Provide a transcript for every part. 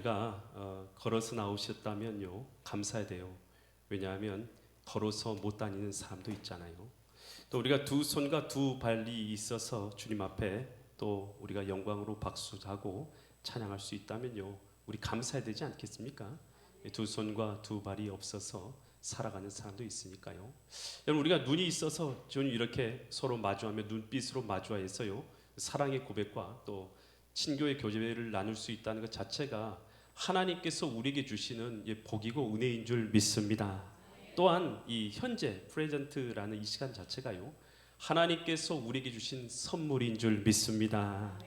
걸어서 나오셨다면요 감사해야 돼요. 왜냐하면 걸어서 못 다니는 사람도 있잖아요. 또 우리가 두 손과 두 발이 있어서 주님 앞에 또 우리가 영광으로 박수하고 찬양할 수 있다면요 우리 감사해야 되지 않겠습니까? 두 손과 두 발이 없어서 살아가는 사람도 있으니까요. 여러분, 우리가 눈이 있어서 주님 이렇게 서로 마주하며 눈빛으로 마주하여서요 사랑의 고백과 또 친교의 교제를 나눌 수 있다는 것 자체가 하나님께서 우리에게 주시는 복이고 은혜인 줄 믿습니다. 또한 이 현재 프레젠트라는 이 시간 자체가요 하나님께서 우리에게 주신 선물인 줄 믿습니다.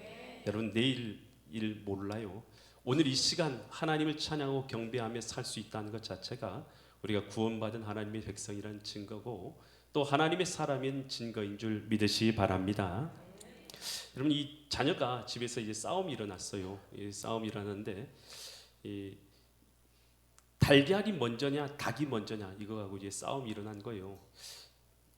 여러분, 내일 일 몰라요. 오늘 이 시간 하나님을 찬양하고 경배하며 살 수 있다는 것 자체가 우리가 구원받은 하나님의 백성이라는 증거고 또 하나님의 사람인 증거인 줄 믿으시기 바랍니다. 여러분, 이 자녀가 집에서 이제 싸움이 일어났어요. 싸움이 일어났는데 이 달걀이 먼저냐 닭이 먼저냐 이거 가지고 이제 싸움이 일어난 거예요.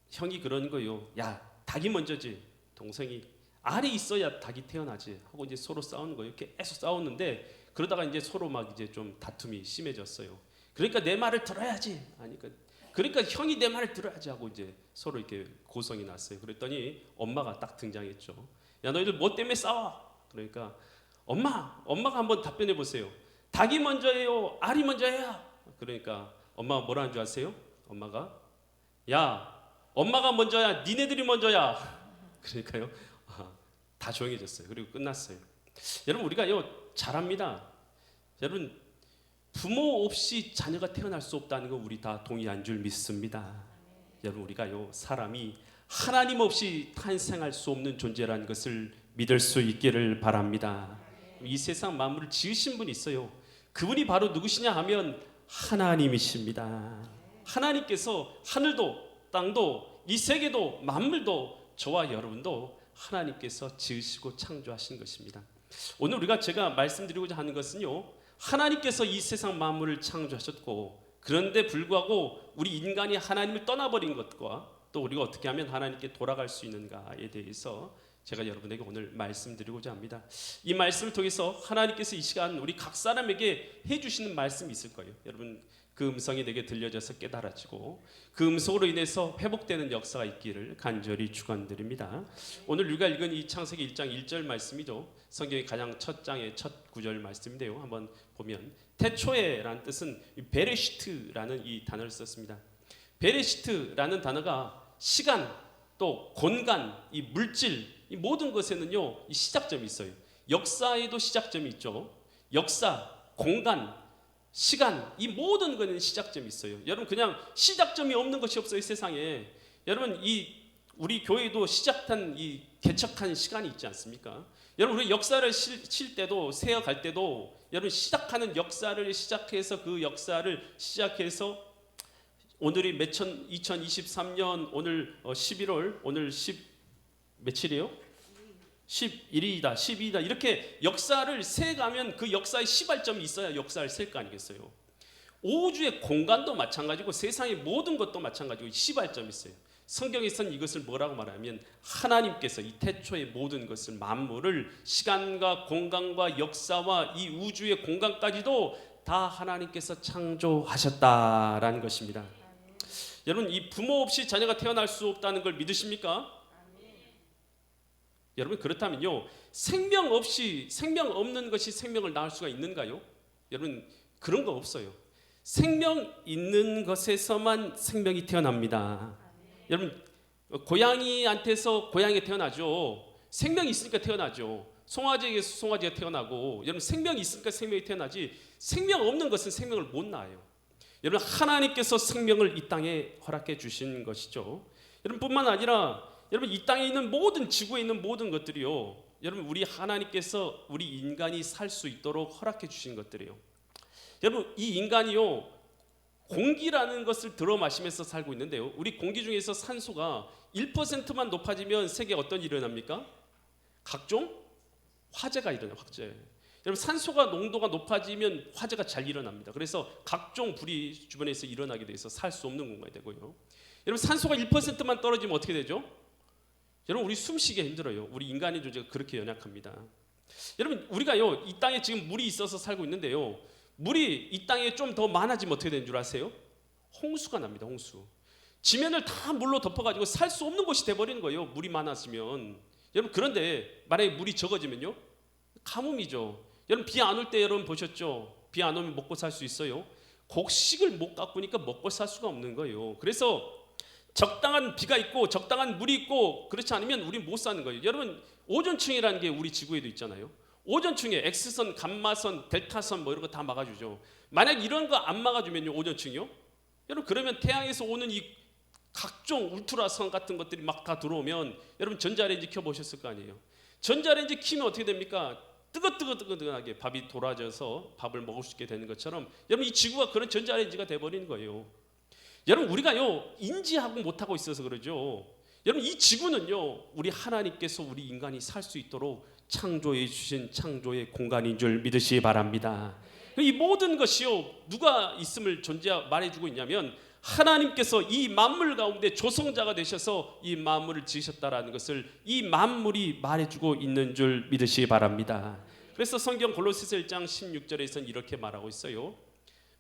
형이 그러는 거예요. 야, 닭이 먼저지. 동생이 알이 있어야 닭이 태어나지 하고 이제 서로 싸우는 거예요. 계속 싸웠는데 그러다가 이제 서로 막 이제 좀 다툼이 심해졌어요. 그러니까 내 말을 들어야지. 그러니까 형이 내 말을 들어야지 하고 이제 서로 이렇게 고성이 났어요. 그랬더니 엄마가 딱 등장했죠. 야, 너희들 뭐 때문에 싸워? 그러니까 엄마가 한번 답변해 보세요. 닭이 먼저예요? 알이 먼저예요? 그러니까 엄마가 뭐라는 줄 아세요? 엄마가 야, 엄마가 먼저야, 니네들이 먼저야. 그러니까요 다 조용해졌어요. 그리고 끝났어요. 여러분, 우리가요 잘합니다. 여러분, 부모 없이 자녀가 태어날 수 없다는 거 우리 다 동의한 줄 믿습니다. 여러분, 우리가요 사람이 하나님 없이 탄생할 수 없는 존재라는 것을 믿을 수 있기를 바랍니다. 이 세상 만물을 지으신 분이 있어요. 그분이 바로 누구시냐 하면 하나님이십니다. 하나님께서 하늘도 땅도 이 세계도 만물도 저와 여러분도 하나님께서 지으시고 창조하신 것입니다. 오늘 제가 말씀드리고자 하는 것은요, 하나님께서 이 세상 만물을 창조하셨고 그런데 불구하고 우리 인간이 하나님을 떠나버린 것과 또 우리가 어떻게 하면 하나님께 돌아갈 수 있는가에 대해서 제가 여러분에게 오늘 말씀드리고자 합니다. 이 말씀을 통해서 하나님께서 이 시간 우리 각 사람에게 해주시는 말씀이 있을 거예요. 여러분, 그 음성이 내게 들려져서 깨달아지고 그 음성으로 인해서 회복되는 역사가 있기를 간절히 축원드립니다. 오늘 우리가 읽은 이 창세기 1장 1절 말씀이죠. 성경의 가장 첫 장의 첫 구절 말씀인데요. 한번 보면 태초에라는 뜻은 베레시트라는 이 단어를 썼습니다. 베레시트라는 단어가 시간 또 공간, 이 물질, 이 모든 것에는요 이 시작점이 있어요. 역사에도 시작점이 있죠. 역사, 공간, 시간, 이 모든 거는 시작점이 있어요. 여러분, 그냥 시작점이 없는 것이 없어요, 세상에. 여러분, 우리 교회도 시작한 이 개척한 시간이 있지 않습니까? 여러분, 우리 역사를 칠 때도 세어갈 때도 여러분 시작하는 역사를 시작해서 그 역사를 시작해서 오늘이 2023년 오늘 11월 오늘 10 며칠이에요? 11일이다 12일이다 이렇게 역사를 세가면 그 역사의 시발점이 있어야 역사를 셀 거 아니겠어요? 우주의 공간도 마찬가지고 세상의 모든 것도 마찬가지고 시발점이 있어요. 성경에서는 이것을 뭐라고 말하면 하나님께서 이 태초의 모든 것을 만물을 시간과 공간과 역사와 이 우주의 공간까지도 다 하나님께서 창조하셨다라는 것입니다. 여러분, 이 부모 없이 자녀가 태어날 수 없다는 걸 믿으십니까? 여러분, 그렇다면요 생명 없는 것이 생명을 낳을 수가 있는가요? 여러분, 그런 거 없어요. 생명 있는 것에서만 생명이 태어납니다. 여러분, 고양이한테서 고양이가 태어나죠. 생명이 있으니까 태어나죠. 송아지에게서 송아지가 태어나고, 여러분 생명이 있으니까 생명이 태어나지 생명 없는 것은 생명을 못 낳아요. 여러분, 하나님께서 생명을 이 땅에 허락해 주신 것이죠. 여러분, 뿐만 아니라 여러분 이 땅에 있는 모든 지구에 있는 모든 것들이요 여러분 우리 하나님께서 우리 인간이 살 수 있도록 허락해 주신 것들이에요. 여러분, 이 인간이요 공기라는 것을 들어 마시면서 살고 있는데요, 우리 공기 중에서 산소가 1%만 높아지면 세계에 어떤 일이 일어납니까? 각종 화재가 일어나요. 화재. 여러분, 산소가 농도가 높아지면 화재가 잘 일어납니다. 그래서 각종 불이 주변에서 일어나게 돼서 살 수 없는 공간이 되고요. 여러분, 산소가 1%만 떨어지면 어떻게 되죠? 여러분, 우리 숨쉬기 힘들어요. 우리 인간의 존재가 그렇게 연약합니다. 여러분 우리가요 이 땅에 지금 물이 있어서 살고 있는데요, 물이 이 땅에 좀 더 많아지면 어떻게 되는 줄 아세요? 홍수가 납니다. 홍수. 지면을 다 물로 덮어가지고 살 수 없는 곳이 돼버리는 거예요. 물이 많아지면. 여러분 그런데 만약에 물이 적어지면요, 가뭄이죠. 여러분 비 안 올 때 여러분 보셨죠? 비 안 오면 먹고 살 수 있어요? 곡식을 못 가꾸니까 먹고 살 수가 없는 거예요. 그래서 적당한 비가 있고 적당한 물이 있고 그렇지 않으면 우린 못 사는 거예요. 여러분 오존층이라는 게 우리 지구에도 있잖아요. 오존층에 X선, 감마선, 델타선 뭐 이런 거 다 막아주죠. 만약 이런 거 안 막아주면요, 오존층이요, 여러분 그러면 태양에서 오는 이 각종 울트라선 같은 것들이 막 다 들어오면 여러분 전자레인지 켜보셨을 거 아니에요. 전자레인지 키면 어떻게 됩니까? 뜨거뜨거하게 밥이 돌아져서 밥을 먹을 수 있게 되는 것처럼 여러분 이 지구가 그런 전자레인지가 돼버리는 거예요. 여러분 우리가요 인지하고 못하고 있어서 그러죠. 여러분 이 지구는요 우리 하나님께서 우리 인간이 살 수 있도록 창조해 주신 창조의 공간인 줄 믿으시기 바랍니다. 이 모든 것이요 누가 있음을 말해주고 있냐면 하나님께서 이 만물 가운데 조성자가 되셔서 이 만물을 지으셨다라는 것을 이 만물이 말해주고 있는 줄 믿으시기 바랍니다. 그래서 성경 골로새서 1장 16절에서는 이렇게 말하고 있어요.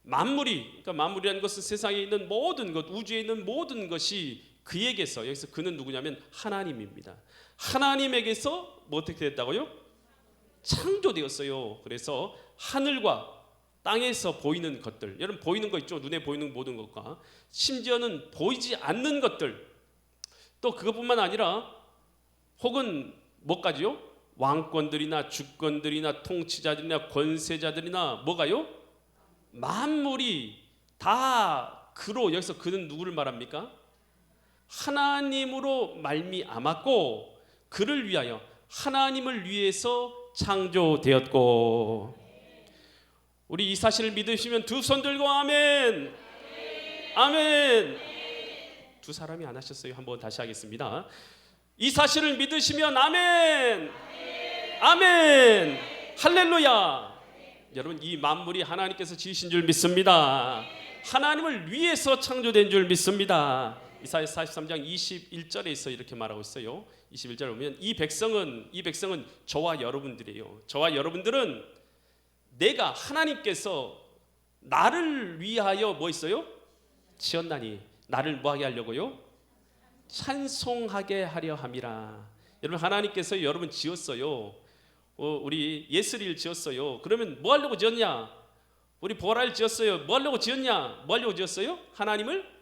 그러니까 만물이라는 것은 세상에 있는 모든 것, 우주에 있는 모든 것이 그에게서, 여기서 그는 누구냐면 하나님입니다. 하나님에게서 뭐 어떻게 됐다고요? 창조되었어요. 그래서 하늘과 땅에서 보이는 것들, 여러분 보이는 거 있죠? 눈에 보이는 모든 것과 심지어는 보이지 않는 것들, 또 그것뿐만 아니라 혹은 뭐까지요? 왕권들이나 주권들이나 통치자들이나 권세자들이나 뭐가요? 만물이 다 그로, 여기서 그는 누구를 말합니까? 하나님으로 말미암았고 그를 위하여, 하나님을 위해서 창조되었고. 우리 이 사실을 믿으시면 두 손 들고 아멘. 아멘. 두 사람이 안 하셨어요. 한번 다시 하겠습니다. 이 사실을 믿으시면 아멘. 아멘. 할렐루야. 여러분 이 만물이 하나님께서 지으신 줄 믿습니다. 하나님을 위해서 창조된 줄 믿습니다. 이사야 43장 21절에 이렇게 말하고 있어요. 21절에 보면 이 백성은 저와 여러분들이에요. 저와 여러분들은 내가 하나님께서 나를 위하여 뭐 있어요? 지었나니 나를 뭐하게 하려고요? 찬송하게 하려 함이라. 여러분 하나님께서 여러분 지었어요. 우리 예스리를 지었어요. 그러면 뭐 하려고 지었냐? 우리 보라를 지었어요. 뭐 하려고 지었냐? 뭐 하려고 지었어요? 하나님을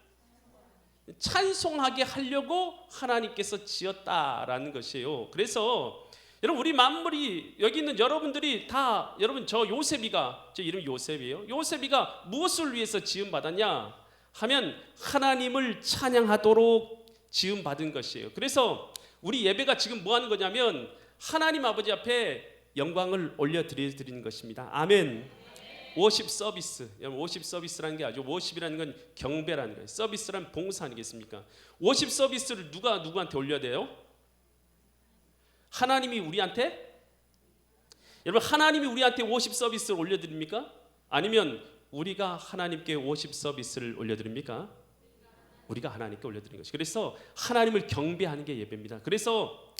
찬송하게 하려고 하나님께서 지었다라는 것이에요. 그래서 여러분 우리 만물이, 여기 있는 여러분들이 다, 여러분 저 요셉이가, 제 이름이 요셉이에요. 요셉이가 무엇을 위해서 지음 받았냐 하면 하나님을 찬양하도록 지음 받은 것이에요. 그래서 우리 예배가 지금 뭐 하는 거냐면 하나님 아버지 앞에 영광을 올려드리는 것입니다. 아멘. 워십 서비스. 여러분 워십 서비스라는 게 아주, 워십이라는 건 경배라는 거예요. 서비스란 봉사 아니겠습니까? 워십 서비스를 누구한테 올려야 돼요? 하나님이 우리한테? 여러분 하나님이 우리한테 워십 서비스를 올려드립니까? 아니면 우리가 하나님께 워십 서비스를 올려드립니까? 우리가 하나님께 올려드리는 것이. 그래서 하나님을 경배하는 게 예배입니다. 그래서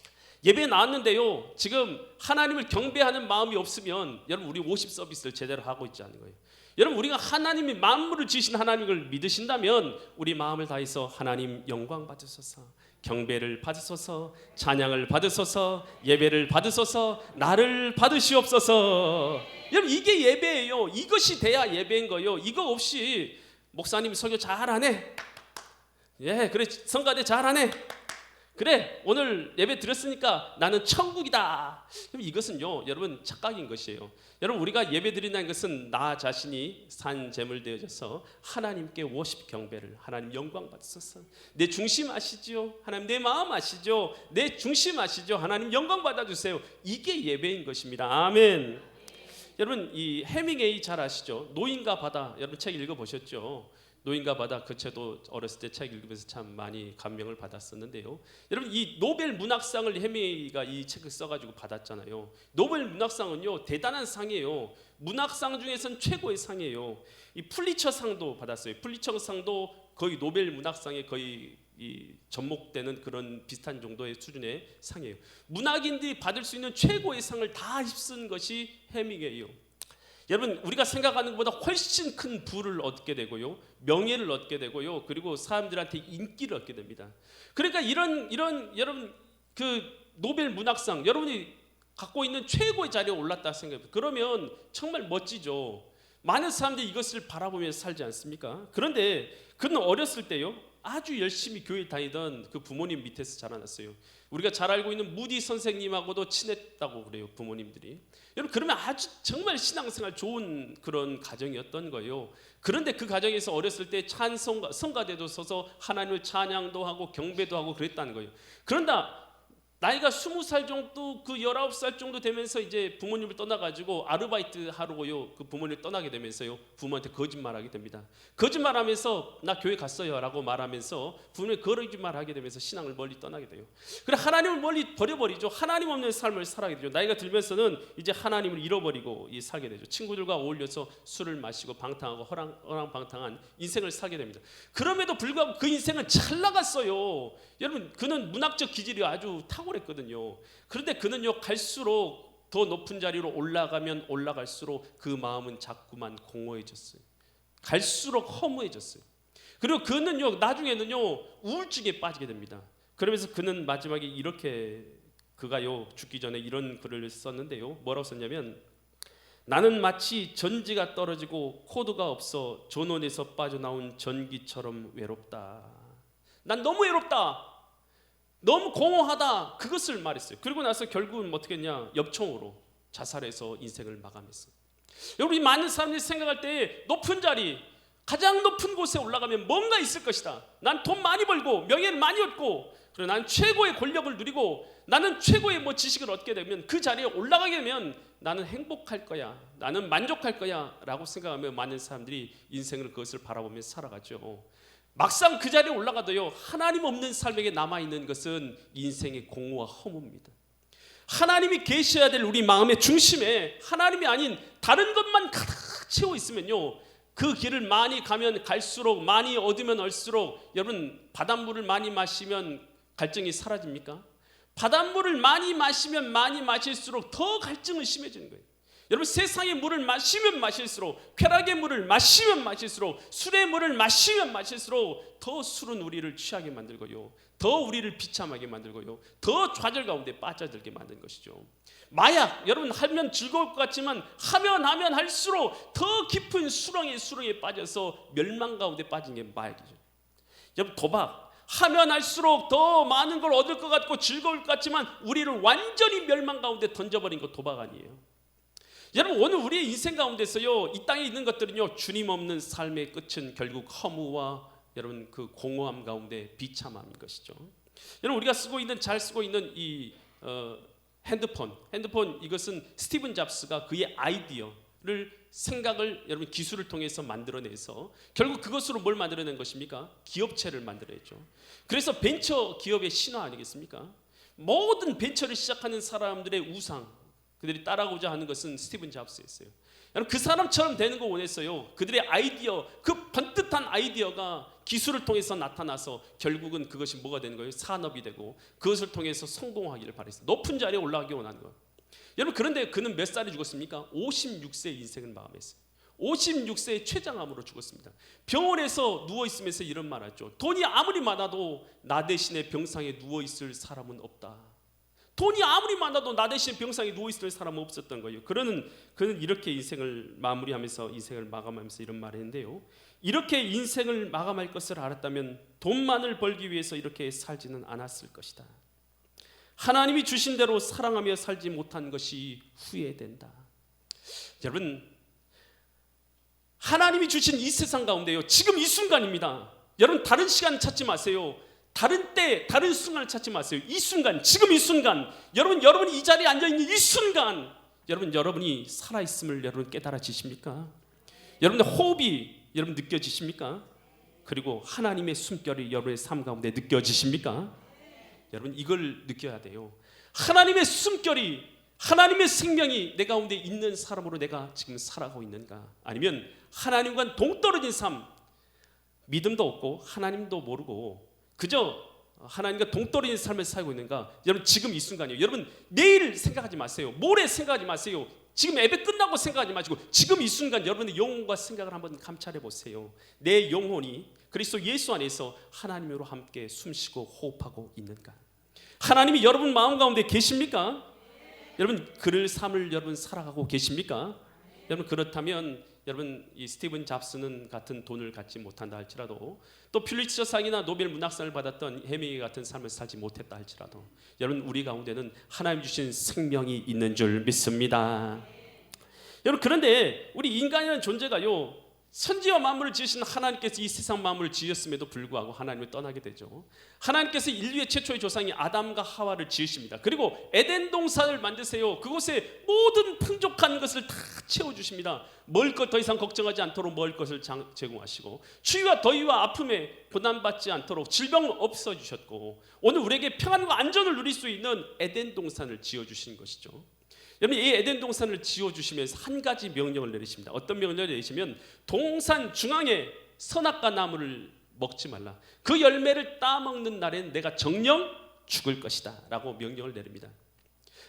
예배에 나왔는데요, 지금 하나님을 경배하는 마음이 없으면 여러분 우리 워십 서비스를 제대로 하고 있지 않은 거예요. 여러분 우리가 하나님이 만물을 지으신 하나님을 믿으신다면 우리 마음을 다해서 하나님 영광 받으소서, 경배를 받으소서, 찬양을 받으소서, 예배를 받으소서, 나를 받으시옵소서. 여러분 이게 예배예요. 이것이 돼야 예배인 거예요. 이거 없이 목사님 설교 잘하네, 예 그래 성가대 잘하네, 그래 오늘 예배 드렸으니까 나는 천국이다. 이것은요 여러분 착각인 것이에요. 여러분 우리가 예배 드린다는 것은 나 자신이 산 제물 되어져서 하나님께 워십 경배를, 하나님 영광 받으소서, 내 중심 아시죠? 하나님 내 마음 아시죠? 내 중심 아시죠? 하나님 영광 받아주세요. 이게 예배인 것입니다. 아멘. 여러분 이 해밍웨이 잘 아시죠? 노인과 바다, 여러분 책 읽어보셨죠? 노인과 바다, 그 책도 어렸을 때 책 읽으면서 참 많이 감명을 받았었는데요. 여러분 이 노벨 문학상을 해밍웨이가 이 책을 써가지고 받았잖아요. 노벨 문학상은요 대단한 상이에요. 문학상 중에서는 최고의 상이에요. 이 풀리처 상도 받았어요. 풀리처 상도 거의 노벨 문학상의 거의 이 접목되는 그런 비슷한 정도의 수준의 상이에요. 문학인들이 받을 수 있는 최고의 상을 다 휩쓴 것이 해밍웨이예요. 여러분, 우리가 생각하는 것보다 훨씬 큰 부를 얻게 되고요, 명예를 얻게 되고요, 그리고 사람들한테 인기를 얻게 됩니다. 그러니까 이런 여러분 그 노벨 문학상 여러분이 갖고 있는 최고의 자리에 올랐다 생각해요. 그러면 정말 멋지죠. 많은 사람들이 이것을 바라보면서 살지 않습니까? 그런데 그는 어렸을 때요, 아주 열심히 교회 다니던 그 부모님 밑에서 자라났어요. 우리가 잘 알고 있는 무디 선생님하고도 친했다고 그래요, 부모님들이. 여러분, 그러면 아주 정말 신앙생활 좋은 그런 가정이었던 거예요. 그런데 그 가정에서 어렸을 때 성가대도 서서 하나님을 찬양도 하고 경배도 하고 그랬다는 거예요. 그런다 나이가 20살 정도, 그 19살 정도 되면서 이제 부모님을 떠나가지고 아르바이트 하러고요, 그 부모님을 떠나게 되면서요, 부모한테 거짓말하게 됩니다. 거짓말하면서 나 교회 갔어요라고 말하면서 부모님 거짓말하게 되면서 신앙을 멀리 떠나게 돼요. 그래 하나님을 멀리 버려버리죠. 하나님 없는 삶을 살아게 되죠. 나이가 들면서는 이제 하나님을 잃어버리고 살게 되죠. 친구들과 어울려서 술을 마시고 방탕하고 허랑방탕한 인생을 살게 됩니다. 그럼에도 불구하고 그 인생은 잘 나갔어요. 여러분, 그는 문학적 기질이 아주 탁월했거든요. 그런데 그는요, 갈수록 더 높은 자리로 올라가면 올라갈수록 그 마음은 자꾸만 공허해졌어요. 갈수록 허무해졌어요. 그리고 그는요, 나중에는요, 우울증에 빠지게 됩니다. 그러면서 그는 마지막에 이렇게, 그가요 죽기 전에 이런 글을 썼는데요, 뭐라고 썼냐면, 나는 마치 전지가 떨어지고 코드가 없어 전원에서 빠져나온 전기처럼 외롭다. 난 너무 외롭다, 너무 공허하다, 그것을 말했어요. 그리고 나서 결국은 어떻게 했냐, 엽총으로 자살해서 인생을 마감했어요. 여러분, 많은 사람들이 생각할 때 높은 자리, 가장 높은 곳에 올라가면 뭔가 있을 것이다. 난 돈 많이 벌고 명예를 많이 얻고, 그리고 난 최고의 권력을 누리고, 나는 최고의 지식을 얻게 되면, 그 자리에 올라가게 되면 나는 행복할 거야, 나는 만족할 거야 라고 생각하며 많은 사람들이 인생을 그것을 바라보면서 살아가죠. 막상 그 자리에 올라가도요, 하나님 없는 삶에게 남아있는 것은 인생의 공허와 허무입니다. 하나님이 계셔야 될 우리 마음의 중심에 하나님이 아닌 다른 것만 가득 채워 있으면요, 그 길을 많이 가면 갈수록, 많이 얻으면 얻을수록, 여러분, 바닷물을 많이 마시면 갈증이 사라집니까? 바닷물을 많이 마시면 많이 마실수록 더 갈증은 심해지는 거예요. 여러분, 세상의 물을 마시면 마실수록, 쾌락의 물을 마시면 마실수록, 술의 물을 마시면 마실수록 더 술은 우리를 취하게 만들고요, 더 우리를 비참하게 만들고요, 더 좌절 가운데 빠져들게 만든 것이죠. 마약, 여러분, 하면 즐거울 것 같지만 하면 할수록 더 깊은 수렁에 빠져서 멸망 가운데 빠진 게 마약이죠. 여러분, 도박, 하면 할수록 더 많은 걸 얻을 것 같고 즐거울 것 같지만 우리를 완전히 멸망 가운데 던져버린 거 도박 아니에요? 여러분, 오늘 우리의 인생 가운데서요, 이 땅에 있는 것들은요, 주님 없는 삶의 끝은 결국 허무와 여러분 그 공허함 가운데 비참함인 것이죠. 여러분, 우리가 잘 쓰고 있는 이 핸드폰, 이것은 스티븐 잡스가 그의 아이디어를, 생각을, 여러분, 기술을 통해서 만들어내서 결국 그것으로 뭘 만들어낸 것입니까? 기업체를 만들어냈죠. 그래서 벤처 기업의 신화 아니겠습니까? 모든 벤처를 시작하는 사람들의 우상, 그들이 따라가고자 하는 것은 스티븐 잡스였어요. 여러분, 그 사람처럼 되는 거 원했어요. 그들의 아이디어, 그 번듯한 아이디어가 기술을 통해서 나타나서 결국은 그것이 뭐가 되는 거예요? 산업이 되고, 그것을 통해서 성공하기를 바랬어요. 높은 자리에 올라가기 원하는 거예요. 여러분, 그런데 그는 몇 살에 죽었습니까? 56세 인생을 마감했어요. 56세의 췌장암으로 죽었습니다. 병원에서 누워있으면서 이런 말 하죠. 돈이 아무리 많아도 나 대신에 병상에 누워있을 사람은 없다. 돈이 아무리 많아도 나 대신 병상에 누워있을 사람은 없었던 거예요. 그는 이렇게 인생을 마무리하면서, 인생을 마감하면서 이런 말을 했는데요, 이렇게 인생을 마감할 것을 알았다면 돈만을 벌기 위해서 이렇게 살지는 않았을 것이다. 하나님이 주신 대로 사랑하며 살지 못한 것이 후회된다. 여러분, 하나님이 주신 이 세상 가운데요, 지금 이 순간입니다. 여러분, 다른 시간 찾지 마세요. 다른 때, 다른 순간을 찾지 마세요. 이 순간, 지금 이 순간, 여러분이 이 자리에 앉아있는 이 순간, 여러분이 살아있음을 여러분 깨달아지십니까? 여러분의 호흡이 여러분 느껴지십니까? 그리고 하나님의 숨결이 여러분의 삶 가운데 느껴지십니까? 여러분, 이걸 느껴야 돼요. 하나님의 숨결이, 하나님의 생명이 내 가운데 있는 사람으로 내가 지금 살아가고 있는가? 아니면 하나님과 동떨어진 삶, 믿음도 없고 하나님도 모르고 그저 하나님과 동떨어진 삶을 살고 있는가? 여러분 지금 이 순간이요. 여러분 내일 생각하지 마세요. 모레 생각하지 마세요. 지금 예배 끝나고 생각하지 마시고 지금 이 순간 여러분의 영혼과 생각을 한번 감찰해 보세요. 내 영혼이 그리스도 예수 안에서 하나님으로 함께 숨쉬고 호흡하고 있는가? 하나님이 여러분 마음 가운데 계십니까? 여러분 그를 삶을 여러분 살아가고 계십니까? 여러분 그렇다면 여러분 이 스티븐 잡스는 같은 돈을 갖지 못한다 할지라도 또 퓰리처상이나 노벨 문학상을 받았던 해밍웨이 같은 삶을 살지 못했다 할지라도 여러분 우리 가운데는 하나님 주신 생명이 있는 줄 믿습니다. 여러분 그런데 우리 인간이라는 존재가요 선지와 만물을 지으신 하나님께서 이 세상 만물을 지으셨음에도 불구하고 하나님을 떠나게 되죠. 하나님께서 인류의 최초의 조상이 아담과 하와를 지으십니다. 그리고 에덴 동산을 만드세요. 그곳에 모든 풍족한 것을 다 채워주십니다. 먹을 것 더 이상 걱정하지 않도록 먹을 것을 제공하시고 추위와 더위와 아픔에 고난받지 않도록 질병을 없애주셨고 오늘 우리에게 평안과 안전을 누릴 수 있는 에덴 동산을 지어주신 것이죠. 여러분 이 에덴 동산을 지어주시면서 한 가지 명령을 내리십니다. 어떤 명령을 내리시면 동산 중앙에 선악과 나무를 먹지 말라. 그 열매를 따먹는 날엔 내가 정령 죽을 것이다 라고 명령을 내립니다.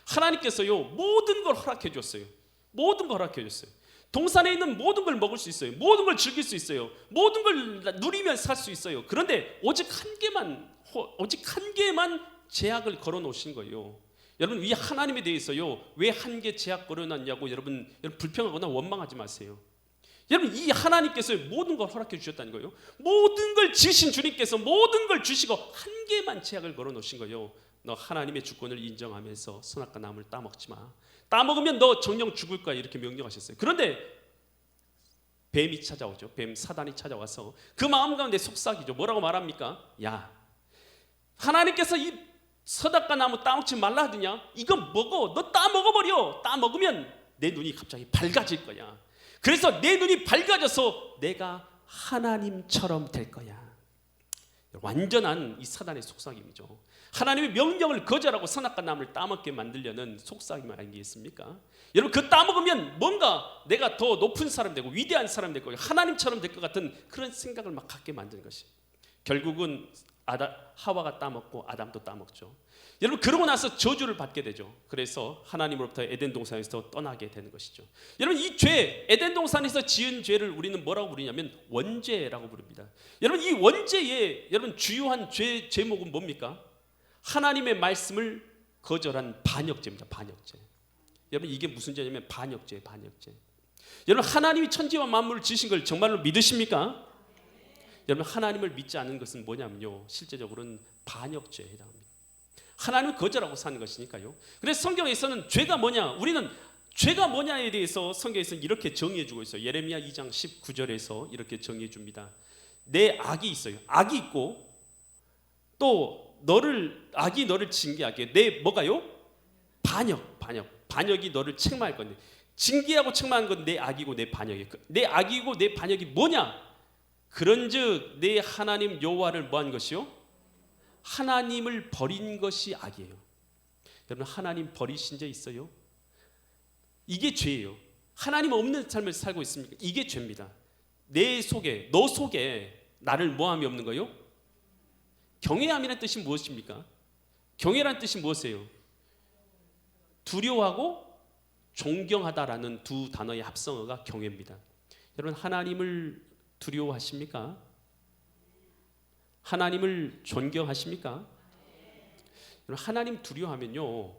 하나님께서요 모든 걸 허락해 줬어요. 모든 걸 허락해 줬어요. 동산에 있는 모든 걸 먹을 수 있어요. 모든 걸 즐길 수 있어요. 모든 걸 누리면 살 수 있어요. 그런데 오직 한 개만 제약을 걸어 놓으신 거예요. 여러분 이 하나님에 대해서요 왜 한 개 제약 걸어놨냐고 여러분 불평하거나 원망하지 마세요. 여러분 이 하나님께서 모든 걸 허락해 주셨다는 거예요. 모든 걸 지으신 주님께서 모든 걸 주시고 한 개만 제약을 걸어 놓으신 거예요. 너 하나님의 주권을 인정하면서 선악과 나무를 따먹지 마. 따먹으면 너 정령 죽을 거야 이렇게 명령하셨어요. 그런데 뱀이 찾아오죠. 뱀 사단이 찾아와서 그 마음 가운데 속삭이죠. 뭐라고 말합니까? 야 하나님께서 이 선악과 나무 따먹지 말라 하더냐? 이거 먹어. 너 따먹어버려. 따먹으면 내 눈이 갑자기 밝아질 거야. 그래서 내 눈이 밝아져서 내가 하나님처럼 될 거야. 완전한 이 사단의 속삭임이죠. 하나님의 명령을 거절하고 선악과 나무를 따먹게 만들려는 속삭임 아니겠습니까? 여러분 그 따먹으면 뭔가 내가 더 높은 사람 되고 위대한 사람 될 거고 하나님처럼 될 것 같은 그런 생각을 막 갖게 만드는 것이 결국은 하와가 따먹고 아담도 따먹죠. 여러분 그러고 나서 저주를 받게 되죠. 그래서 하나님으로부터 에덴 동산에서 떠나게 되는 것이죠. 여러분 이 죄 에덴 동산에서 지은 죄를 우리는 뭐라고 부르냐면 원죄라고 부릅니다. 여러분 이 원죄의 여러분 주요한 죄 제목은 뭡니까? 하나님의 말씀을 거절한 반역죄입니다. 반역죄. 여러분 이게 무슨 죄냐면 반역죄. 여러분 하나님이 천지와 만물을 지으신 걸 정말로 믿으십니까? 여러분 하나님을 믿지 않는 것은 뭐냐면요 실제적으로는 반역죄에 해당합니다. 하나님을 거절하고 사는 것이니까요. 그래서 성경에서는 죄가 뭐냐 우리는 죄가 뭐냐에 대해서 성경에서는 이렇게 정의해 주고 있어요. 예레미야 2장 19절에서 이렇게 정의해 줍니다. 내 악이 있어요. 악이 있고 또 악이 너를 징계하게 내 뭐가요? 반역이 너를 책망할 건데 징계하고 책망하는 건 내 악이고 내 반역이에요. 내 악이고 내 반역이 뭐냐? 그런즉 내 하나님 여호와를 뭐한 것이요? 하나님을 버린 것이 악이에요. 여러분 하나님 버리신 적 있어요? 이게 죄예요. 하나님 없는 삶을 살고 있습니까? 이게 죄입니다. 너 속에 나를 뭐함이 없는 거요? 경외함이라는 뜻이 무엇입니까? 경외라는 뜻이 무엇이에요? 두려워하고 존경하다라는 두 단어의 합성어가 경외입니다. 여러분 하나님을 두려워하십니까? 하나님을 존경하십니까? 여러분 하나님 두려워하면요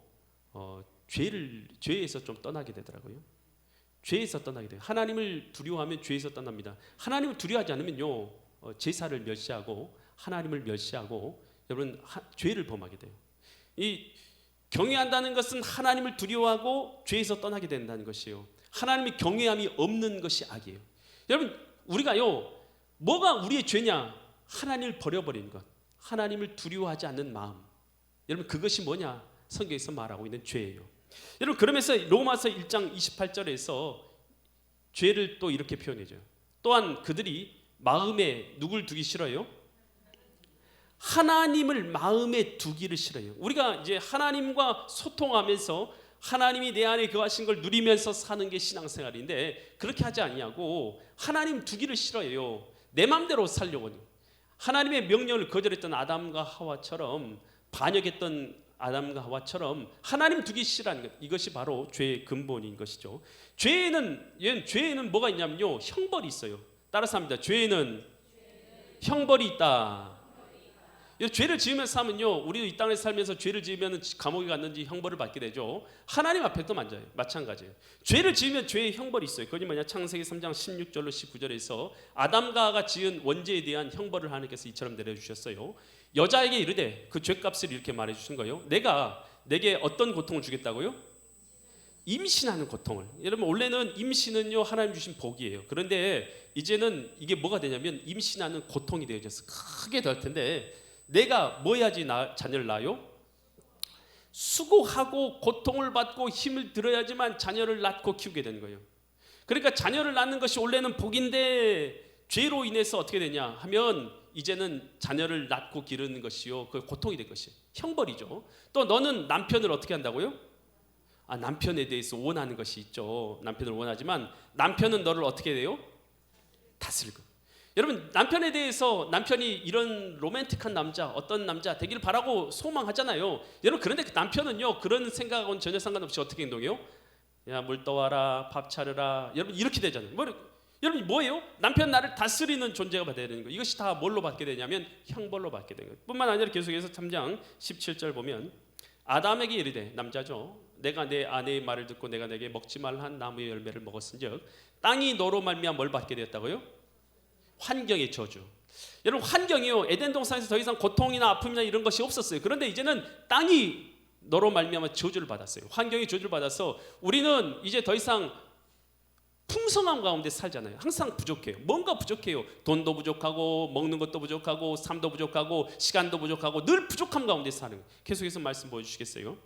죄에서 좀 떠나게 되더라고요. 죄에서 떠나게 돼요. 하나님을 두려워하면 죄에서 떠납니다. 하나님을 두려워하지 않으면요 제사를 멸시하고 하나님을 멸시하고 여러분 죄를 범하게 돼요. 이 경외한다는 것은 하나님을 두려워하고 죄에서 떠나게 된다는 것이에요. 하나님의 경외함이 없는 것이 악이에요. 여러분 우리가요 뭐가 우리의 죄냐? 하나님을 버려버린 것, 하나님을 두려워하지 않는 마음. 여러분 그것이 뭐냐? 성경에서 말하고 있는 죄예요. 여러분 그러면서 로마서 1장 28절에서 죄를 또 이렇게 표현해줘요. 또한 그들이 마음에 누굴 두기 싫어요? 하나님을 마음에 두기를 싫어요. 우리가 이제 하나님과 소통하면서 하나님이 내 안에 거하신 걸 누리면서 사는 게 신앙생활인데 그렇게 하지 아니하고 하나님 두기를 싫어해요. 내 마음대로 살려고. 하나님의 명령을 거절했던 아담과 하와처럼, 반역했던 아담과 하와처럼 하나님 두기 싫어하는 것, 이것이 바로 죄의 근본인 것이죠. 죄에는 뭐가 있냐면요, 형벌이 있어요. 따라서 합니다. 죄에는 형벌이 있다. 죄를 지으면서 살면요, 우리도 이 땅에 살면서 죄를 지으면 감옥에 갔는지 형벌을 받게 되죠. 하나님 앞에도 마찬가지예요. 죄를 지으면 죄의 형벌이 있어요. 그게 뭐냐, 창세기 3장 16절로 19절에서 아담과 하와가 지은 원죄에 대한 형벌을 하나님께서 이처럼 내려주셨어요. 여자에게 이르되, 그 죄값을 이렇게 말해주신 거예요. 내가 내게 어떤 고통을 주겠다고요? 임신하는 고통을. 여러분, 원래는 임신은요 하나님 주신 복이에요. 그런데 이제는 이게 뭐가 되냐면 임신하는 고통이 되어져서 크게 될 텐데, 내가 뭐 해야지 자녀를 낳아요? 수고하고 고통을 받고 힘을 들어야지만 자녀를 낳고 키우게 되는 거예요. 그러니까 자녀를 낳는 것이 원래는 복인데, 죄로 인해서 어떻게 되냐 하면 이제는 자녀를 낳고 기르는 것이요, 그 고통이 될 것이에요. 형벌이죠. 또 너는 남편을 어떻게 한다고요? 남편에 대해서 원하는 것이 있죠. 남편을 원하지만 남편은 너를 어떻게 해요? 다스리고. 여러분, 남편에 대해서, 남편이 이런 로맨틱한 남자, 어떤 남자 되기를 바라고 소망하잖아요. 여러분, 그런데 그 남편은요, 그런 생각하고는 전혀 상관없이 어떻게 행동해요? 야, 물 떠와라, 밥 차려라. 여러분, 이렇게 되잖아요. 여러분, 뭐예요? 남편 나를 다스리는 존재가 받아야 되는 거예요. 이것이 다 뭘로 받게 되냐면 형벌로 받게 되는 거예요. 뿐만 아니라 계속해서 3장 17절 보면, 아담에게 이르되, 남자죠, 내가 내 아내의 말을 듣고 내가 내게 먹지 말라 한 나무의 열매를 먹었은즉 땅이 너로 말미암아 뭘 받게 되었다고요? 환경의 저주. 여러분, 환경이요, 에덴 동산에서 더 이상 고통이나 아픔이나 이런 것이 없었어요. 그런데 이제는 땅이 너로 말미암아 저주를 받았어요. 환경의 저주를 받아서 우리는 이제 더 이상 풍성함 가운데 살잖아요. 항상 부족해요. 뭔가 부족해요. 돈도 부족하고, 먹는 것도 부족하고, 삶도 부족하고, 시간도 부족하고, 늘 부족함 가운데 사는 거예요. 계속해서 말씀 보여주시겠어요?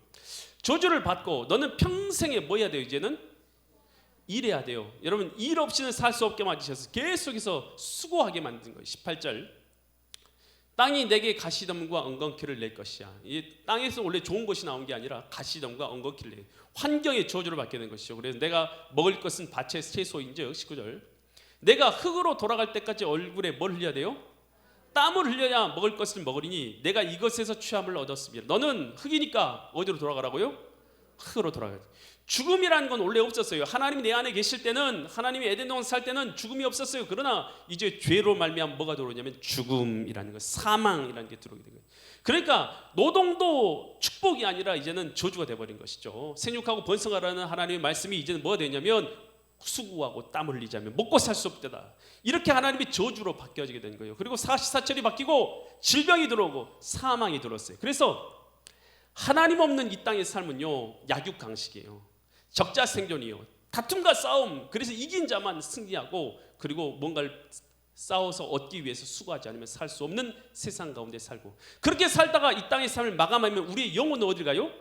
저주를 받고 너는 평생에 뭐 해야 돼요? 이제는 일해야 돼요. 여러분, 일 없이는 살 수 없게 만드셔서 계속해서 수고하게 만든 거예요. 18절, 땅이 내게 가시덤과 엉겅퀴를 낼 것이야. 이 땅에서 원래 좋은 것이 나온 게 아니라 가시덤과 엉겅퀴를 내, 환경의 저주를 받게 된 것이죠. 그래서 내가 먹을 것은 밭의 채소인즉, 19절, 내가 흙으로 돌아갈 때까지 얼굴에 뭘 흘려야 돼요? 땀을 흘려야 먹을 것을 먹으리니 내가 이것에서 취함을 얻었습니다. 너는 흙이니까 어디로 돌아가라고요? 흙으로 돌아가야 돼. 죽음이라는 건 원래 없었어요. 하나님이 내 안에 계실 때는, 하나님이 에덴 동산 살 때는 죽음이 없었어요. 그러나 이제 죄로 말미암아 뭐가 들어오냐면 죽음이라는 것, 사망이라는 게 들어오게 된 거예요. 그러니까 노동도 축복이 아니라 이제는 저주가 돼버린 것이죠. 생육하고 번성하라는 하나님의 말씀이 이제는 뭐가 되냐면 수고하고 땀 흘리자면 먹고 살 수 없다. 이렇게 하나님이 저주로 바뀌어지게 된 거예요. 그리고 사시사철이 바뀌고 질병이 들어오고 사망이 들어왔어요. 그래서 하나님 없는 이 땅의 삶은요, 약육강식이에요. 적자생존이요, 다툼과 싸움. 그래서 이긴 자만 승리하고, 그리고 뭔가를 싸워서 얻기 위해서 수고하지 않으면 살 수 없는 세상 가운데 살고, 그렇게 살다가 이 땅의 삶을 마감하면 우리의 영혼은 어디를 가요?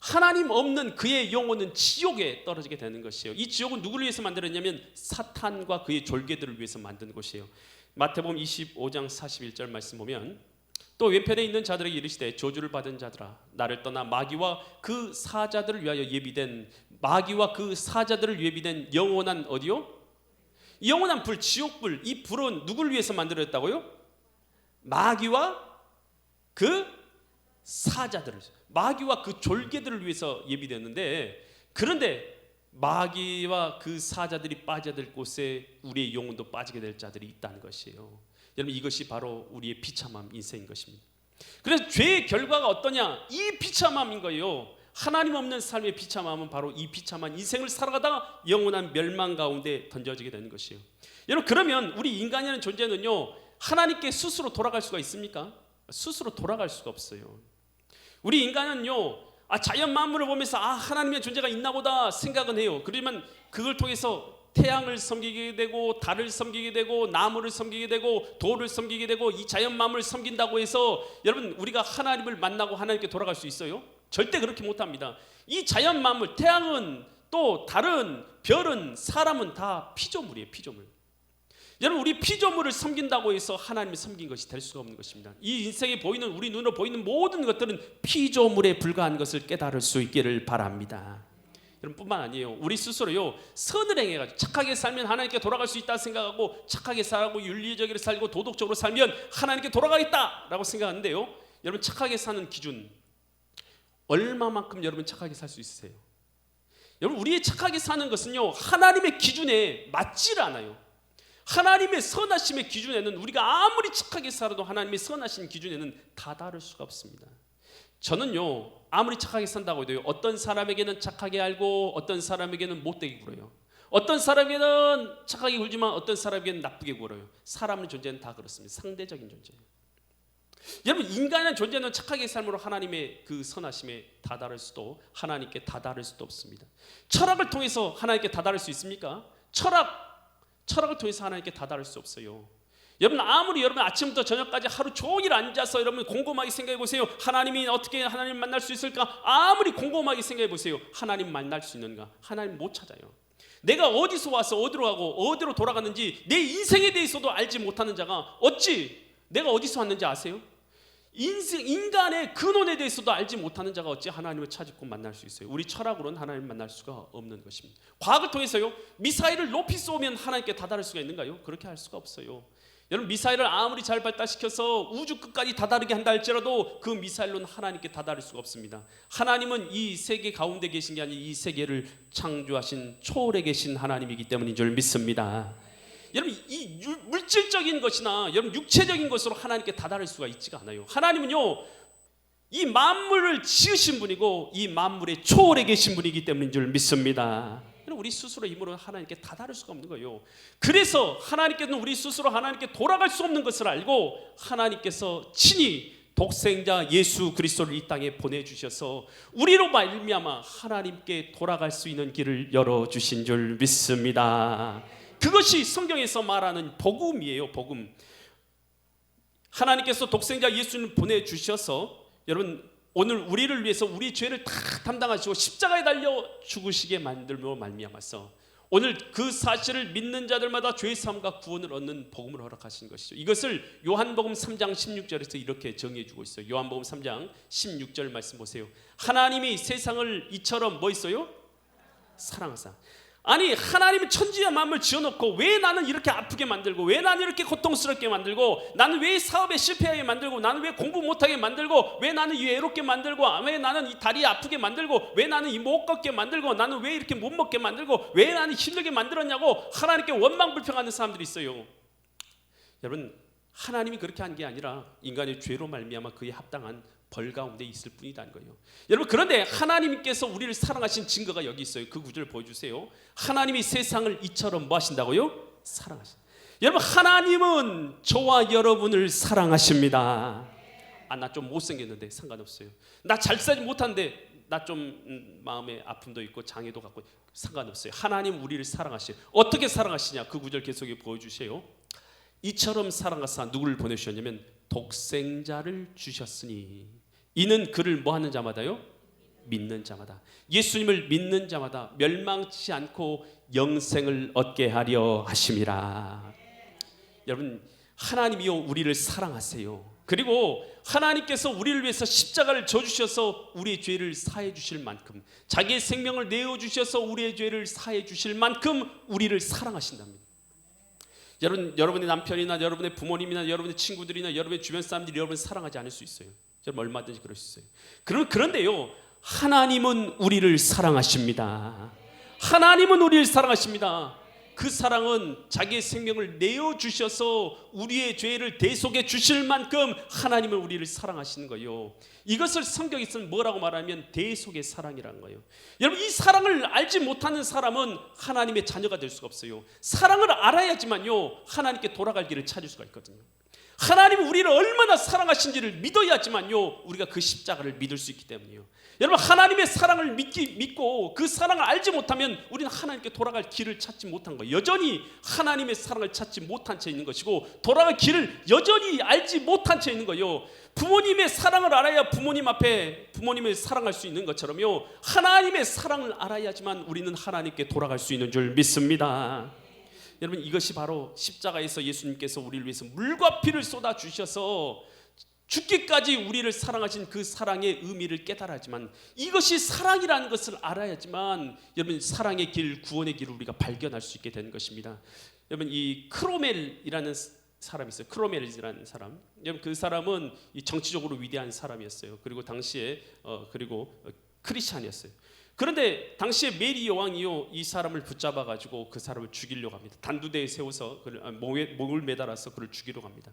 하나님 없는 그의 영혼은 지옥에 떨어지게 되는 것이에요. 이 지옥은 누구를 위해서 만들었냐면 사탄과 그의 졸개들을 위해서 만든 곳이에요. 마태복음 25장 41절 말씀 보면, 또 왼편에 있는 자들에게 이르시되 저주를 받은 자들아, 나를 떠나 마귀와 그 사자들을 위하여 예비된, 마귀와 그 사자들을 예비된 영원한 어디요? 영원한 불, 지옥불. 이 불은 누구를 위해서 만들어졌다고요? 마귀와 그 사자들을, 마귀와 그 졸개들을 위해서 예비됐는데, 그런데 마귀와 그 사자들이 빠져야 될 곳에 우리의 영혼도 빠지게 될 자들이 있다는 것이에요. 여러분, 이것이 바로 우리의 비참함 인생인 것입니다. 그래서 죄의 결과가 어떠냐? 이 비참함인 거예요. 하나님 없는 삶의 비참함은 바로 이 비참한 인생을 살아가다가 영원한 멸망 가운데 던져지게 되는 것이에요. 여러분, 그러면 우리 인간이라는 존재는요, 하나님께 스스로 돌아갈 수가 있습니까? 스스로 돌아갈 수가 없어요. 우리 인간은요, 자연 만물을 보면서 하나님의 존재가 있나 보다 생각은 해요. 그러면 그걸 통해서 태양을 섬기게 되고, 달을 섬기게 되고, 나무를 섬기게 되고, 돌을 섬기게 되고, 이 자연 만물을 섬긴다고 해서 여러분, 우리가 하나님을 만나고 하나님께 돌아갈 수 있어요? 절대 그렇게 못합니다. 이 자연 만물, 태양은, 또 달은, 별은, 사람은 다 피조물이에요. 피조물. 여러분, 우리 피조물을 섬긴다고 해서 하나님을 섬긴 것이 될 수가 없는 것입니다. 이 인생에 보이는, 우리 눈으로 보이는 모든 것들은 피조물에 불과한 것을 깨달을 수 있기를 바랍니다. 여러분 뿐만 아니에요. 우리 스스로요 선을 행해가지고 착하게 살면 하나님께 돌아갈 수 있다 생각하고 착하게 살고 윤리적으로 살고 도덕적으로 살면 하나님께 돌아가겠다라고 생각하는데요. 여러분 착하게 사는 기준 얼마만큼 여러분 착하게 살 수 있으세요? 여러분 우리의 착하게 사는 것은요 하나님의 기준에 맞지를 않아요. 하나님의 선하심의 기준에는 우리가 아무리 착하게 살아도 하나님의 선하심 기준에는 다다를 수가 없습니다. 저는요 아무리 착하게 산다고 해도요 어떤 사람에게는 착하게 알고 어떤 사람에게는 못되게 굴어요. 어떤 사람에게는 착하게 굴지만 어떤 사람에게는 나쁘게 굴어요. 사람의 존재는 다 그렇습니다. 상대적인 존재예요. 여러분 인간의 존재는 착하게 삶으로 하나님의 그 선하심에 다다를 수도 하나님께 다다를 수도 없습니다. 철학을 통해서 하나님께 다다를 수 있습니까? 철학을 통해서 하나님께 다다를 수 없어요. 여러분 아무리 여러분 아침부터 저녁까지 하루 종일 앉아서 여러분 곰곰하게 생각해 보세요. 하나님이 어떻게 하나님 만날 수 있을까? 아무리 곰곰하게 생각해 보세요. 하나님 만날 수 있는가? 하나님 못 찾아요. 내가 어디서 와서 어디로 가고 어디로 돌아갔는지 내 인생에 대해서도 알지 못하는 자가 어찌 내가 어디서 왔는지 아세요? 인간의 근원에 대해서도 알지 못하는 자가 어찌 하나님을 찾고 만날 수 있어요? 우리 철학으로는 하나님을 만날 수가 없는 것입니다. 과학을 통해서요 미사일을 높이 쏘면 하나님께 다다를 수가 있는가요? 그렇게 할 수가 없어요. 여러분 미사일을 아무리 잘 발달시켜서 우주 끝까지 다다르게 한다 할지라도 그 미사일로는 하나님께 다다를 수가 없습니다. 하나님은 이 세계 가운데 계신 게 아니라 이 세계를 창조하신 초월에 계신 하나님이기 때문인 줄 믿습니다. 여러분 이 물질적인 것이나 여러분 육체적인 것으로 하나님께 다다를 수가 있지가 않아요. 하나님은요 이 만물을 지으신 분이고 이 만물의 초월에 계신 분이기 때문인 줄 믿습니다. 우리 스스로 힘으로 하나님께 다다를 수가 없는 거예요. 그래서 하나님께는 우리 스스로 하나님께 돌아갈 수 없는 것을 알고 하나님께서 친히 독생자 예수 그리스도를 이 땅에 보내주셔서 우리로 말미암아 하나님께 돌아갈 수 있는 길을 열어주신 줄 믿습니다. 그것이 성경에서 말하는 복음이에요. 복음. 하나님께서 독생자 예수를 보내주셔서 여러분 오늘 우리를 위해서 우리 죄를 다 담당하시고 십자가에 달려 죽으시게 만들므로 말미암아서 오늘 그 사실을 믿는 자들마다 죄 사함과 구원을 얻는 복음을 허락하신 것이죠. 이것을 요한복음 3장 16절에서 이렇게 정해 주고 있어요. 요한복음 3장 16절 말씀 보세요. 하나님이 세상을 이처럼 뭐 있어요? 사랑하사. 아니 하나님은 천지와 만물 지어놓고 왜 나는 이렇게 아프게 만들고 왜 나는 이렇게 고통스럽게 만들고 나는 왜 사업에 실패하게 만들고 나는 왜 공부 못하게 만들고 왜 나는 외롭게 만들고 왜 나는 이 다리 아프게 만들고 왜 나는 이 못 걷게 만들고 나는 왜 이렇게 못 먹게 만들고 왜 나는 힘들게 만들었냐고 하나님께 원망불평하는 사람들이 있어요. 여러분 하나님이 그렇게 한 게 아니라 인간의 죄로 말미암아 그에 합당한 벌 가운데 있을 뿐이라는 거예요. 여러분 그런데 하나님께서 우리를 사랑하신 증거가 여기 있어요. 그 구절을 보여주세요. 하나님이 세상을 이처럼 뭐 하신다고요? 사랑하신다. 여러분 하나님은 저와 여러분을 사랑하십니다. 아, 나 좀 못생겼는데 상관없어요. 나 잘 살지 못한데 나 좀 마음에 아픔도 있고 장애도 갖고 상관없어요. 하나님 우리를 사랑하시요. 어떻게 사랑하시냐? 그 구절 계속 보여주세요. 이처럼 사랑하사 누구를 보내주셨냐면 독생자를 주셨으니 이는 그를 뭐 하는 자마다요? 믿는 자마다. 예수님을 믿는 자마다 멸망치 않고 영생을 얻게 하려 하심이라. 여러분 하나님이요 우리를 사랑하세요. 그리고 하나님께서 우리를 위해서 십자가를 져주셔서 우리의 죄를 사해 주실 만큼 자기의 생명을 내어주셔서 우리의 죄를 사해 주실 만큼 우리를 사랑하신답니다. 여러분의 남편이나 여러분의 부모님이나 여러분의 친구들이나 여러분의 주변 사람들이 여러분을 사랑하지 않을 수 있어요. 여러분 얼마든지 그럴 수 있어요. 그런데요 하나님은 우리를 사랑하십니다. 하나님은 우리를 사랑하십니다. 그 사랑은 자기의 생명을 내어주셔서 우리의 죄를 대속해 주실 만큼 하나님은 우리를 사랑하시는 거예요. 이것을 성경에서는 뭐라고 말하면 대속의 사랑이라는 거예요. 여러분 이 사랑을 알지 못하는 사람은 하나님의 자녀가 될 수가 없어요. 사랑을 알아야지만요 하나님께 돌아갈 길을 찾을 수가 있거든요. 하나님은 우리를 얼마나 사랑하신지를 믿어야지만요 우리가 그 십자가를 믿을 수 있기 때문이에요. 여러분 하나님의 사랑을 믿고 그 사랑을 알지 못하면 우리는 하나님께 돌아갈 길을 찾지 못한 거예요. 여전히 하나님의 사랑을 찾지 못한 채 있는 것이고 돌아갈 길을 여전히 알지 못한 채 있는 거예요. 부모님의 사랑을 알아야 부모님 앞에 부모님을 사랑할 수 있는 것처럼요 하나님의 사랑을 알아야지만 우리는 하나님께 돌아갈 수 있는 줄 믿습니다. 여러분 이것이 바로 십자가에서 예수님께서 우리를 위해서 물과 피를 쏟아 주셔서 죽기까지 우리를 사랑하신 그 사랑의 의미를 깨달아야지만, 이것이 사랑이라는 것을 알아야지만 여러분 사랑의 길, 구원의 길을 우리가 발견할 수 있게 되는 것입니다. 여러분 이 크로멜이라는 사람이 있어요. 크로멜이라는 사람. 여러분 그 사람은 이 정치적으로 위대한 사람이었어요. 그리고 당시에 크리스찬이었어요. 그런데 당시에 메리 여왕이요 이 사람을 붙잡아 가지고 그 사람을 죽이려고 합니다. 단두대에 세워서 목을 매달아서 그를 죽이려고 합니다.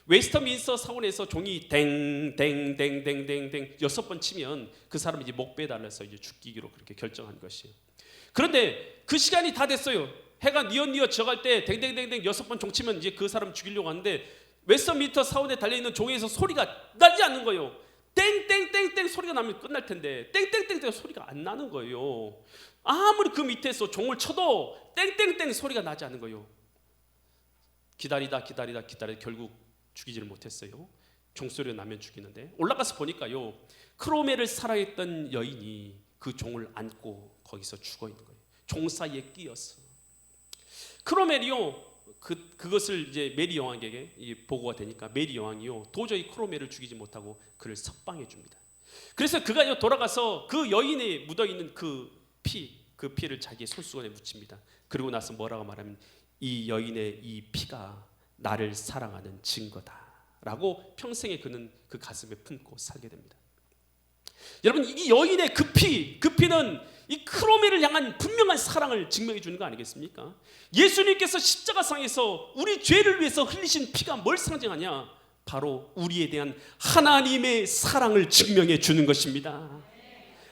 웨스터민스터 사원에서 종이 댕댕댕댕댕댕 6번 치면 그 사람이 이제 목 빼달라서 이제 죽이기로 그렇게 결정한 것이에요. 그런데 그 시간이 다 됐어요. 해가 뉘엿뉘엿 져갈 때 댕댕댕댕 6번 종 치면 이제 그 사람 죽이려고 하는데 웨스터민스터 사원에 달려있는 종에서 소리가 나지 않는 거예요. 땡땡땡땡 소리가 나면 끝날 텐데 땡땡땡땡 소리가 안 나는 거예요. 아무리 그 밑에서 종을 쳐도 땡땡땡 소리가 나지 않는 거예요. 기다리다 결국 죽이지를 못했어요. 종소리가 나면 죽이는데 올라가서 보니까요 크로멜을 사랑했던 여인이 그 종을 안고 거기서 죽어 있는 거예요. 종 사이에 끼었어. 크로멜이요 그것을 이제 메리 여왕에게 보고가 되니까 메리 여왕이요 도저히 크로멜을 죽이지 못하고 그를 석방해 줍니다. 그래서 그가 돌아가서 그 여인이 묻어 있는 그 피를 자기의 손수건에 묻힙니다. 그리고 나서 뭐라고 말하면 이 여인의 이 피가 나를 사랑하는 증거다라고 평생에 그는 그 가슴에 품고 살게 됩니다. 여러분 이 여인의 그 피는 이 크로멜을 향한 분명한 사랑을 증명해 주는 거 아니겠습니까? 예수님께서 십자가상에서 우리 죄를 위해서 흘리신 피가 뭘 상징하냐? 바로 우리에 대한 하나님의 사랑을 증명해 주는 것입니다.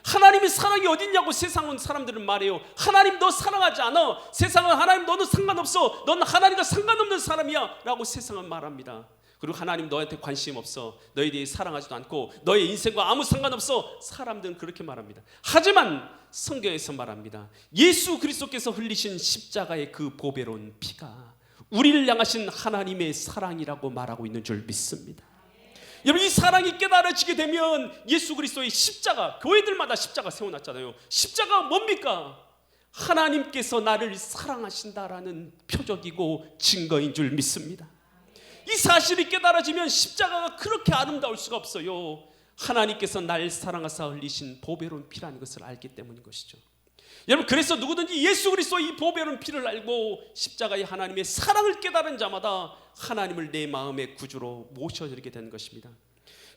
하나님의 사랑이 어딨냐고 세상은 사람들은 말해요. 하나님 너 사랑하지 않아. 세상은 하나님 너는 상관없어. 넌 하나님과 상관없는 사람이야 라고 세상은 말합니다. 그리고 하나님 너한테 관심 없어. 너에 대해 사랑하지도 않고 너의 인생과 아무 상관없어. 사람들은 그렇게 말합니다. 하지만 성경에서 말합니다. 예수 그리스도께서 흘리신 십자가의 그 보배로운 피가 우리를 향하신 하나님의 사랑이라고 말하고 있는 줄 믿습니다. 여러분 이 사랑이 깨달아지게 되면 예수 그리스도의 십자가, 교회들마다 십자가 세워놨잖아요. 십자가가 뭡니까? 하나님께서 나를 사랑하신다라는 표적이고 증거인 줄 믿습니다. 이 사실이 깨달아지면 십자가가 그렇게 아름다울 수가 없어요. 하나님께서 날 사랑하사 흘리신 보배로운 피라는 것을 알기 때문인 것이죠. 여러분 그래서 누구든지 예수 그리스도의 이 보배로운 피를 알고 십자가의 하나님의 사랑을 깨달은 자마다 하나님을 내 마음의 구주로 모셔드리게 되는 것입니다.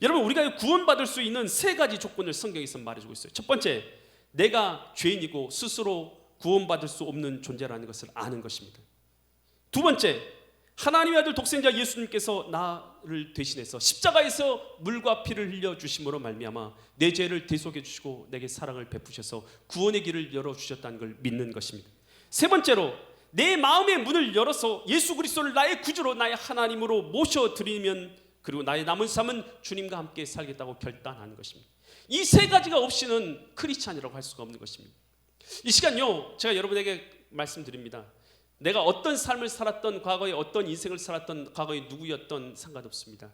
여러분 우리가 구원받을 수 있는 3가지 조건을 성경에서 말해주고 있어요. 첫 번째, 내가 죄인이고 스스로 구원받을 수 없는 존재라는 것을 아는 것입니다. 두 번째, 하나님의 아들 독생자 예수님께서 나를 대신해서 십자가에서 물과 피를 흘려주심으로 말미암아 내 죄를 대속해 주시고 내게 사랑을 베푸셔서 구원의 길을 열어주셨다는 걸 믿는 것입니다. 세 번째로, 내 마음의 문을 열어서 예수 그리스도를 나의 구주로 나의 하나님으로 모셔드리면 그리고 나의 남은 삶은 주님과 함께 살겠다고 결단하는 것입니다. 이 3가지가 없이는 크리스찬이라고 할 수가 없는 것입니다. 이 시간요 제가 여러분에게 말씀드립니다. 내가 어떤 삶을 살았던, 과거에 어떤 인생을 살았던, 과거에 누구였던 상관없습니다.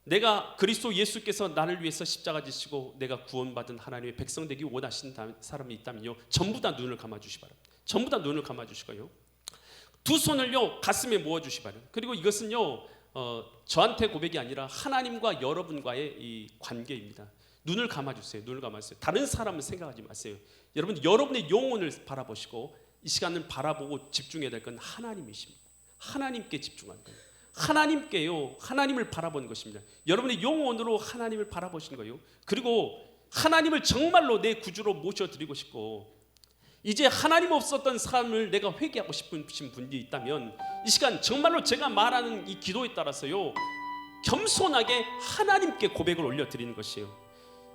내가 그리스도 예수께서 나를 위해서 십자가 지시고 내가 구원받은 하나님의 백성 되기 원하시는 사람이 있다면요 전부 다 눈을 감아주시 바랍니다. 전부 다 눈을 감아주시고요 두 손을요 가슴에 모아주시 바랍니다. 그리고 이것은요 저한테 고백이 아니라 하나님과 여러분과의 이 관계입니다. 눈을 감아주세요. 눈을 감아주세요. 다른 사람은 생각하지 마세요. 여러분 여러분의 영혼을 바라보시고 이 시간을 바라보고 집중해야 될 건 하나님이십니다. 하나님께 집중하는 거예요. 하나님께요 하나님을 바라보는 것입니다. 여러분의 영혼으로 하나님을 바라보시는 거예요. 그리고 하나님을 정말로 내 구주로 모셔드리고 싶고 이제 하나님 없었던 삶을 내가 회개하고 싶으신 분이 있다면 이 시간 정말로 제가 말하는 이 기도에 따라서요 겸손하게 하나님께 고백을 올려드리는 것이에요.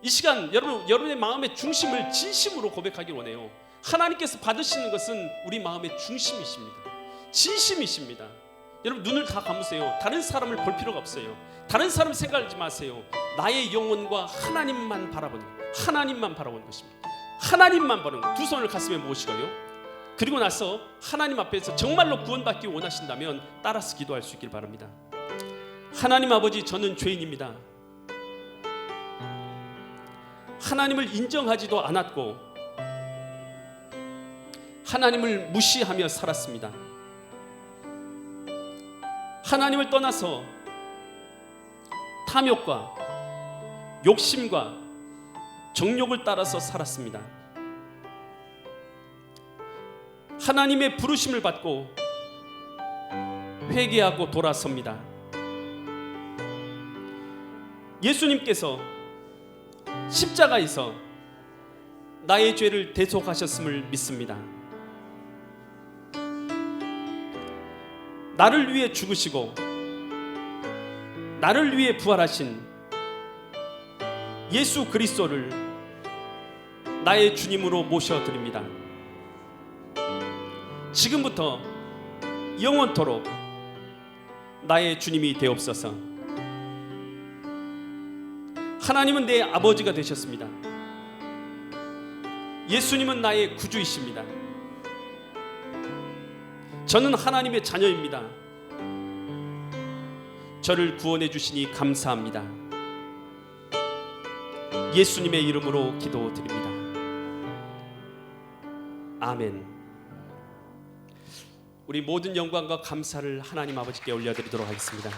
이 시간 여러분의 마음의 중심을 진심으로 고백하길 원해요. 하나님께서 받으시는 것은 우리 마음의 중심이십니다. 진심이십니다. 여러분 눈을 다 감으세요. 다른 사람을 볼 필요가 없어요. 다른 사람 생각하지 마세요. 나의 영혼과 하나님만 바라보는 거예요. 하나님만 바라보는 것입니다. 하나님만 바라보는 거예요. 두 손을 가슴에 모으시고요 그리고 나서 하나님 앞에서 정말로 구원받기 원하신다면 따라서 기도할 수 있길 바랍니다. 하나님 아버지, 저는 죄인입니다. 하나님을 인정하지도 않았고 하나님을 무시하며 살았습니다. 하나님을 떠나서 탐욕과 욕심과 정욕을 따라서 살았습니다. 하나님의 부르심을 받고 회개하고 돌아섭니다. 예수님께서 십자가에서 나의 죄를 대속하셨음을 믿습니다. 나를 위해 죽으시고 나를 위해 부활하신 예수 그리스도를 나의 주님으로 모셔드립니다. 지금부터 영원토록 나의 주님이 되옵소서. 하나님은 내 아버지가 되셨습니다. 예수님은 나의 구주이십니다. 저는 하나님의 자녀입니다. 저를 구원해 주시니 감사합니다. 예수님의 이름으로 기도드립니다. 아멘. 우리 모든 영광과 감사를 하나님 아버지께 올려드리도록 하겠습니다.